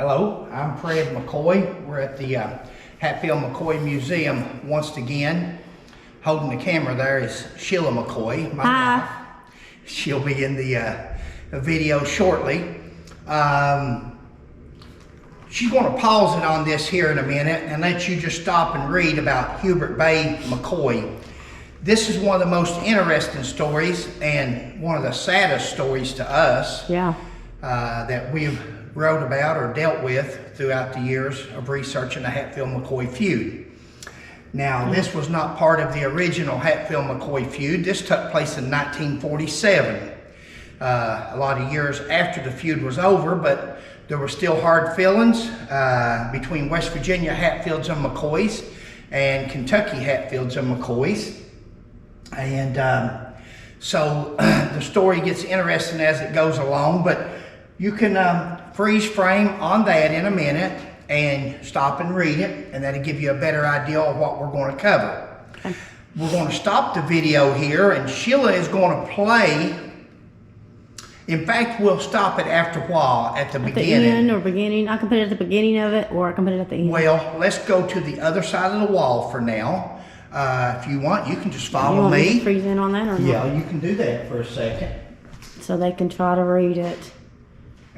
Hello, I'm Fred McCoy. We're at the Hatfield McCoy Museum once again. Holding the camera there is Sheila McCoy, my wife. She'll be in the video shortly. She's going to pause it on this here in a minute and let you just stop and read about Hubert Bay McCoy. This is one of the most interesting stories and one of the saddest stories to us that we've wrote about or dealt with throughout the years of researching the Hatfield-McCoy feud. Now, this was not part of the original Hatfield-McCoy feud. This took place in 1947, a lot of years after the feud was over, but there were still hard feelings between West Virginia Hatfields and McCoys and Kentucky Hatfields and McCoys. And so the story gets interesting as it goes along, but you can freeze frame on that in a minute and stop and read it, and that'll give you a better idea of what we're going to cover. Okay. We're going to stop the video here, and Sheila is going to play. In fact, we'll stop it after a while at the beginning. The end or beginning. I can put it at the beginning of it, or I can put it at the end. Well, let's go to the other side of the wall for now. If you want, you can just follow you want me. Me to freeze in on that or not? Yeah, you can do that for a second. So they can try to read it.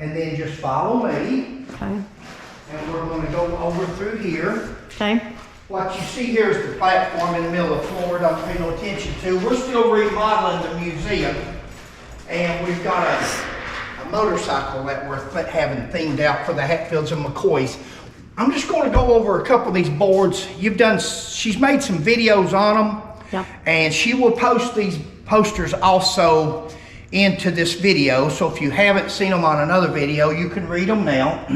And then just follow me. Okay. And we're going to go over through here. Okay. What you see here is the platform in the middle of the floor. Don't pay no attention to. We're still remodeling the museum. And we've got a motorcycle that we're having themed out for the Hatfields and McCoys. I'm just going to go over a couple of these boards. She's made some videos on them. Yeah. And she will post these posters also into this video. So if you haven't seen them on another video, you can read them now.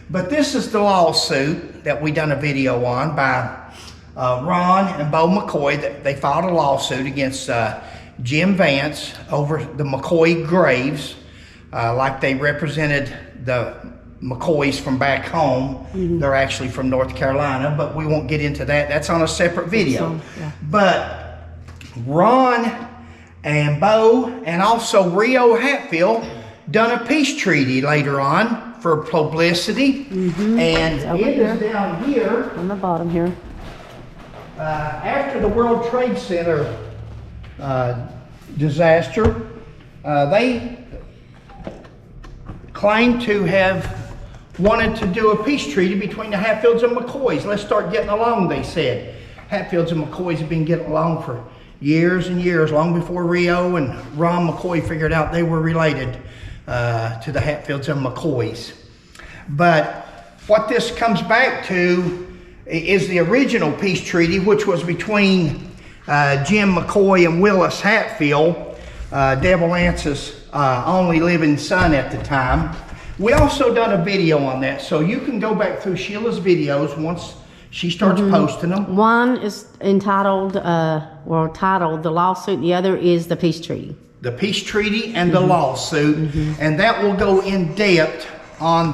But this is the lawsuit that we done a video on by Ron and Bo McCoy. They filed a lawsuit against Jim Vance over the McCoy graves, like they represented the McCoys from back home. Mm-hmm. They're actually from North Carolina, but we won't get into that. That's on a separate video. Yeah. But Ron and Bo and also Rio Hatfield done a peace treaty later on for publicity. Mm-hmm. And it is down here on the bottom here. After the World Trade Center disaster, they claimed to have wanted to do a peace treaty between the Hatfields and McCoys. Let's start getting along, they said. Hatfields and McCoys have been getting along for years and years, long before Rio and Ron McCoy figured out they were related to the Hatfields and McCoys. But what this comes back to is the original peace treaty, which was between Jim McCoy and Willis Hatfield, Devil Ance's only living son at the time. We also done a video on that, so you can go back through Sheila's videos once she starts posting them. One is entitled, titled The Lawsuit. The other is The Peace Treaty. The Peace Treaty and the lawsuit. And that will go in depth on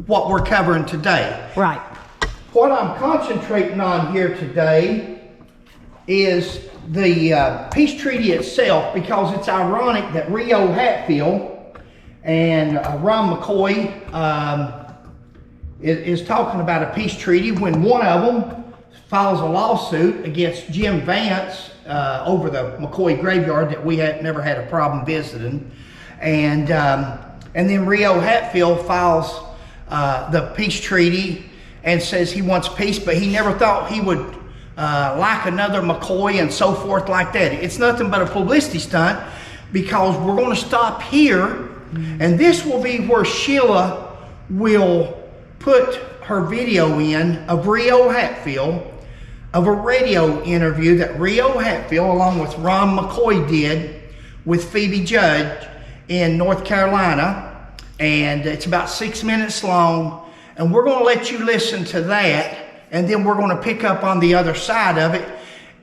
what we're covering today. Right. What I'm concentrating on here today is the peace treaty itself, because it's ironic that Rio Hatfield and Ron McCoy is talking about a peace treaty when one of them files a lawsuit against Jim Vance over the McCoy graveyard that we had never had a problem visiting, and then Rio Hatfield files the peace treaty and says he wants peace, but he never thought he would like another McCoy and so forth like that. It's nothing but a publicity stunt, because we're going to stop here, and this will be where Sheila will put her video in of Rio Hatfield, of a radio interview that Rio Hatfield along with Ron McCoy did with Phoebe Judge in North Carolina, and it's about 6 minutes long, and we're going to let you listen to that, and then we're going to pick up on the other side of it,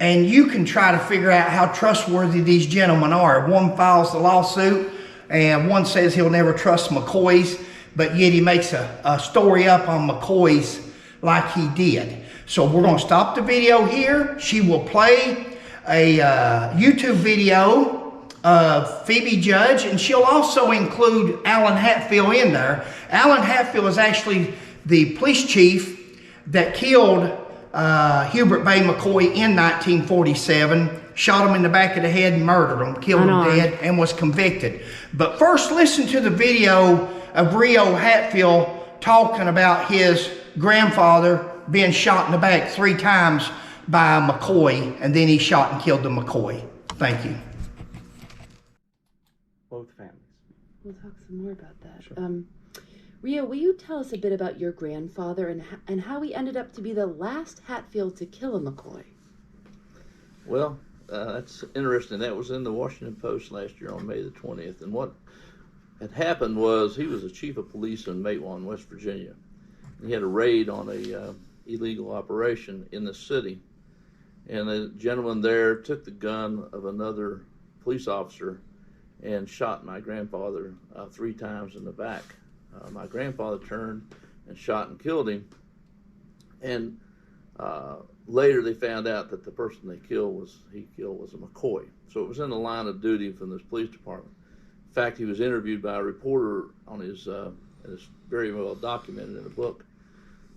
and you can try to figure out how trustworthy these gentlemen are. One files the lawsuit, and one says he'll never trust McCoys, but yet he makes a story up on McCoys like he did. So we're going to stop the video here. She will play a YouTube video Phoebe Judge, and she'll also include Alan Hatfield in there. Alan Hatfield is actually the police chief that killed Hubert Bay McCoy in 1947, shot him in the back of the head and murdered him, killed him dead, and was convicted. But first, listen to the video of Rio Hatfield talking about his grandfather being shot in the back 3 times by McCoy, and then he shot and killed the McCoy. Thank you. Both families. We'll talk some more about that. Sure. Rio, will you tell us a bit about your grandfather and how he ended up to be the last Hatfield to kill a McCoy? Well, that's interesting. That was in the Washington Post last year on May the 20th. And what had happened was he was a chief of police in Matewan, West Virginia. He had a raid on a illegal operation in the city. And the gentleman there took the gun of another police officer and shot my grandfather 3 times in the back. My grandfather turned and shot and killed him. And later they found out that the person he killed was a McCoy. So it was in the line of duty from this police department. In fact, he was interviewed by a reporter on his, and it's very well documented in the book,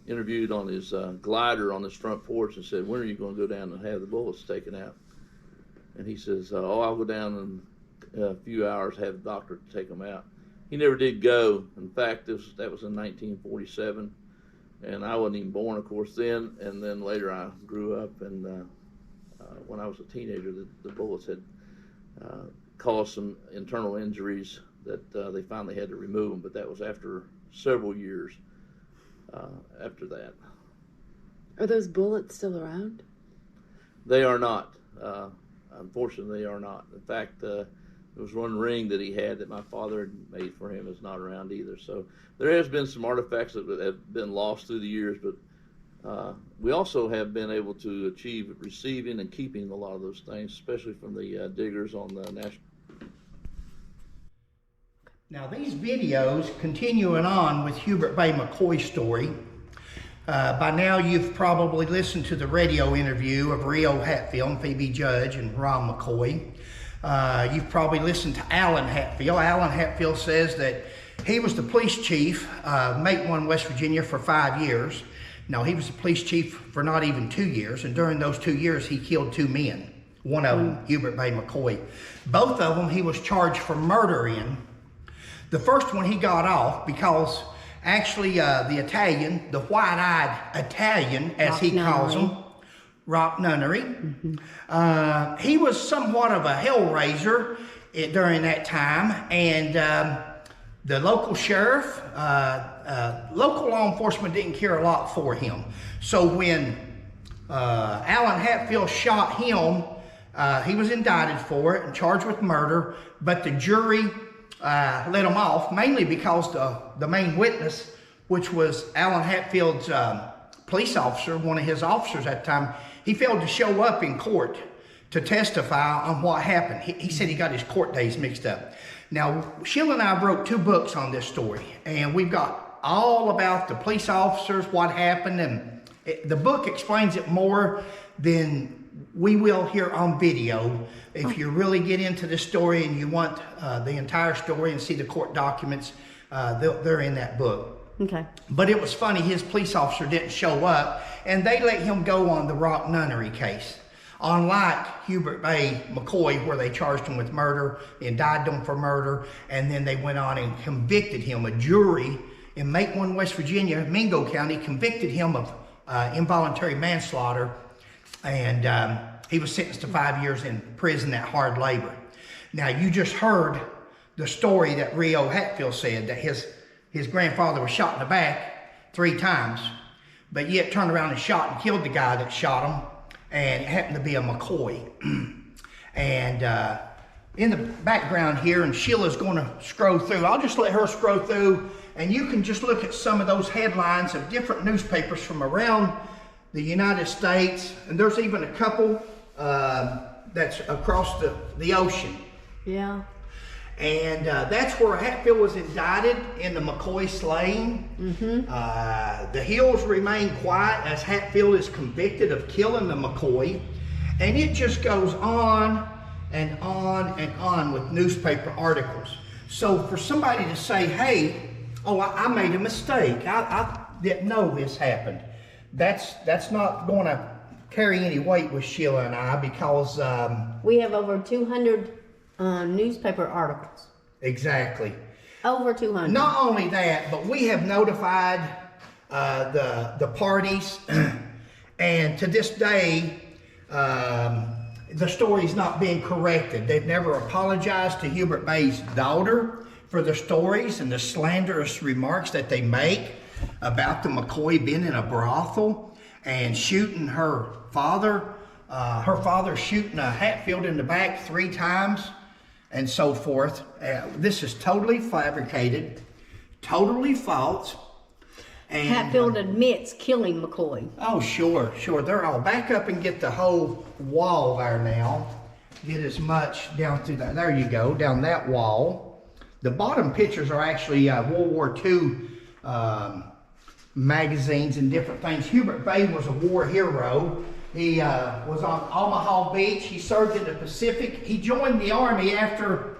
interviewed on his glider on his front porch and said, "When are you going to go down and have the bullets taken out?" And he says, "Oh, I'll go down in a few hours, have the doctor take them out." He never did go. In fact, that was in 1947, and I wasn't even born, of course, then. And then later I grew up, and when I was a teenager, the bullets had caused some internal injuries that they finally had to remove them, but that was after several years after that. Are those bullets still around? They are not. Unfortunately, they are not. In fact, there was one ring that he had that my father had made for him is not around either. So there has been some artifacts that have been lost through the years, but we also have been able to achieve receiving and keeping a lot of those things, especially from the diggers on the national. Now these videos continuing on with Hubert Bay McCoy's story. By now you've probably listened to the radio interview of Rio Hatfield, Phoebe Judge, and Ron McCoy. You've probably listened to Alan Hatfield. Alan Hatfield says that he was the police chief, Matewan, West Virginia, for 5 years. Now he was the police chief for not even 2 years, and during those 2 years he killed 2 men. One of them, Hubert Bay McCoy. Both of them he was charged for murdering. The first one he got off because actually the Italian, the white-eyed Italian, as he calls him, Rock Nunnery. He was somewhat of a hellraiser during that time, and the local sheriff, local law enforcement didn't care a lot for him. So when Alan Hatfield shot him, he was indicted for it and charged with murder, but the jury let him off, mainly because the main witness, which was Alan Hatfield's police officer, one of his officers at the time, he failed to show up in court to testify on what happened. He said he got his court days mixed up. Now, Sheila and I wrote 2 books on this story, and we've got all about the police officers, what happened, and the book explains it more than we will here on video. If you really get into the story and you want the entire story and see the court documents, they're in that book. Okay. But it was funny, his police officer didn't show up, and they let him go on the Rock Nunnery case. Unlike Hubert Bay McCoy, where they charged him with murder, indicted him for murder, and then they went on and convicted him. A jury in Matewan, West Virginia, Mingo County, convicted him of involuntary manslaughter, and he was sentenced to 5 years in prison at hard labor. Now, you just heard the story that Rio Hatfield said, that his grandfather was shot in the back 3 times, but yet turned around and shot and killed the guy that shot him, and it happened to be a McCoy. And in the background here, and Sheila's going to scroll through, I'll just let her scroll through, and you can just look at some of those headlines of different newspapers from around the United States, and there's even a couple that's across the ocean. Yeah. And that's where Hatfield was indicted in the McCoy slaying. The hills remain quiet as Hatfield is convicted of killing the McCoy. And it just goes on and on with newspaper articles. So for somebody to say, hey, oh, I made a mistake, I didn't know this happened, that's not going to carry any weight with Sheila and I, because We have over 200 newspaper articles. exactly. Over 200. Not only that, but we have notified the parties, and to this day, the story's not being corrected. They've never apologized to Hubert Bay's daughter for the stories and the slanderous remarks that they make about the McCoy being in a brothel and shooting her father shooting a Hatfield in the back 3 times, and so forth. This is totally fabricated, totally false. And Hatfield admits killing McCoy. oh, sure. They're all back up and get the whole wall there now. Get as much down through that. There you go, down that wall. The bottom pictures are actually World War II magazines and different things. Hubert Bay was a war hero. He was on Omaha Beach. He served in the Pacific. He joined the Army after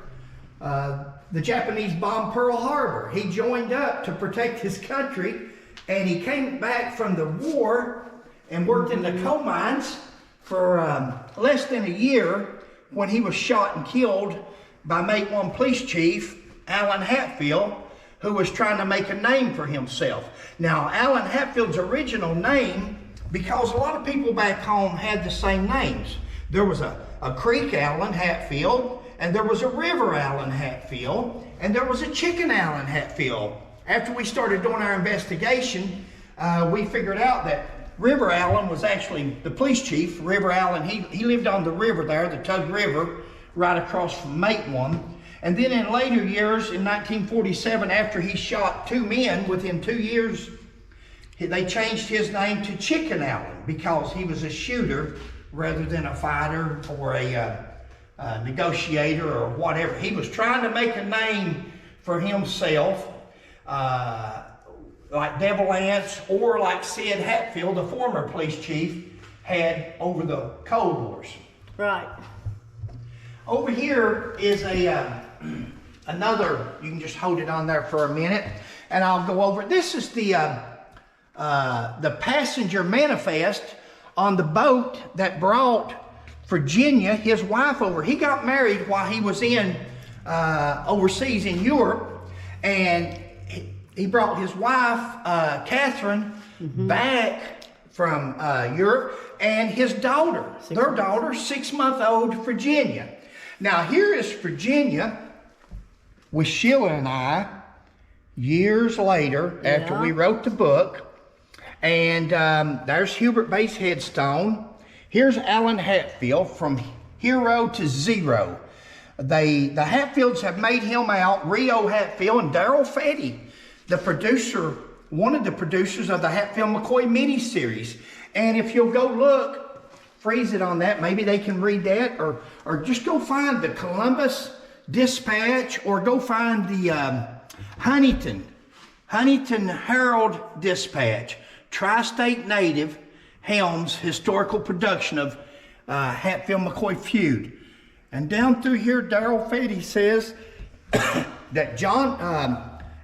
the Japanese bombed Pearl Harbor. He joined up to protect his country, and he came back from the war and worked in the coal mines for less than a year when he was shot and killed by Mate 1 Police Chief Alan Hatfield, who was trying to make a name for himself. Now, Alan Hatfield's original name, because a lot of people back home had the same names. There was a Creek Alan Hatfield, and there was a River Alan Hatfield, and there was a Chicken Alan Hatfield. After we started doing our investigation, we figured out that River Allen was actually the police chief. River Allen, he lived on the river there, the Tug River, right across from Mate 1. And then in later years, in 1947, after he shot 2 men within 2 years, they changed his name to Chicken Allen because he was a shooter rather than a fighter or a negotiator or whatever. He was trying to make a name for himself, like Devil Anse or like Sid Hatfield, the former police chief, had over the Cold Wars. Right. Over here is another, you can just hold it on there for a minute and I'll go over. This is the passenger manifest on the boat that brought Virginia, his wife, over. He got married while he was in overseas in Europe, and he brought his wife, Catherine, back from Europe, and his daughter, their daughter, 6-month-old Virginia. Now here is Virginia with Sheila and I years later after we wrote the book. And there's Hubert Bay's headstone. Here's Alan Hatfield, from hero to zero. The Hatfields have made him out, Rio Hatfield and Darrell Fetty, the producer, one of the producers of the Hatfield McCoy miniseries. And if you'll go look, freeze it on that, maybe they can read that, or just go find the Columbus Dispatch, or go find the Huntington Herald Dispatch, Tri-State Native Helms historical production of Hatfield McCoy feud. And down through here, Darrell Fetty says that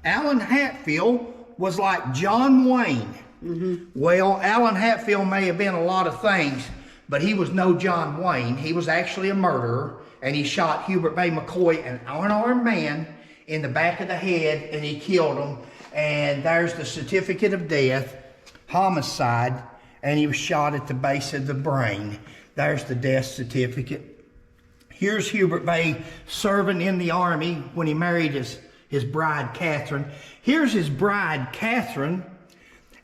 Alan Hatfield was like John Wayne. Well, Alan Hatfield may have been a lot of things, but he was no John Wayne. He was actually a murderer, and he shot Hubert Bay McCoy, an unarmed man, in the back of the head, and he killed him. And there's the certificate of death, homicide, and he was shot at the base of the brain. There's the death certificate. Here's Hubert Bay serving in the Army when he married his bride, Catherine. Here's his bride, Catherine,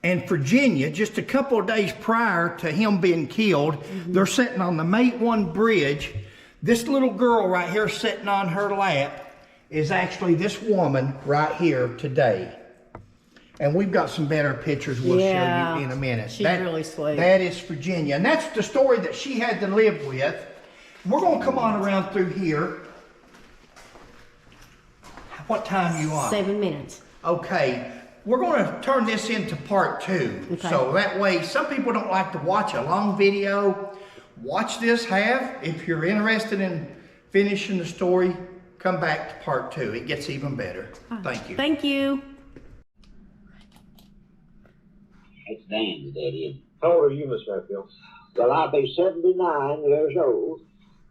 and Virginia, just a couple of days prior to him being killed. They're sitting on the Mate 1 bridge. This little girl right here sitting on her lap is actually this woman right here today. And we've got some better pictures we'll show you in a minute. She's really sweet. That is Virginia. And that's the story that she had to live with. We're going to come on around through here. What time are you on? 7 minutes. Okay. We're going to turn this into part 2. Okay. So that way, some people don't like to watch a long video. Watch this half. If you're interested in finishing the story, come back to part 2. It gets even better. Thank you. Thank you. It's Dan, that is. How old are you, Miss Hatfield? Well, I'll be 79 years old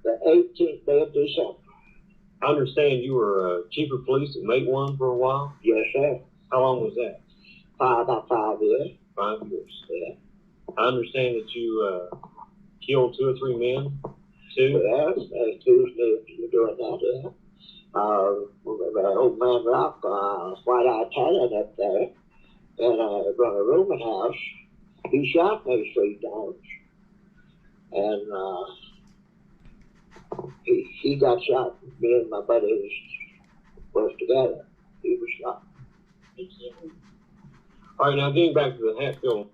the 18th day of December. I understand you were chief of police at Mate 1 for a while. Yes, sir. How long was that? About 5 years. 5 years. Yeah. I understand that you killed 2 or 3 men, too. Yes, there's Tuesday you're doing that, yeah. The old man Rock, white-eyed Italian up there, in a rooming house. He shot me 3 times. And he got shot. Me and my buddy was together. He was shot. All right, now getting back to the Hatfield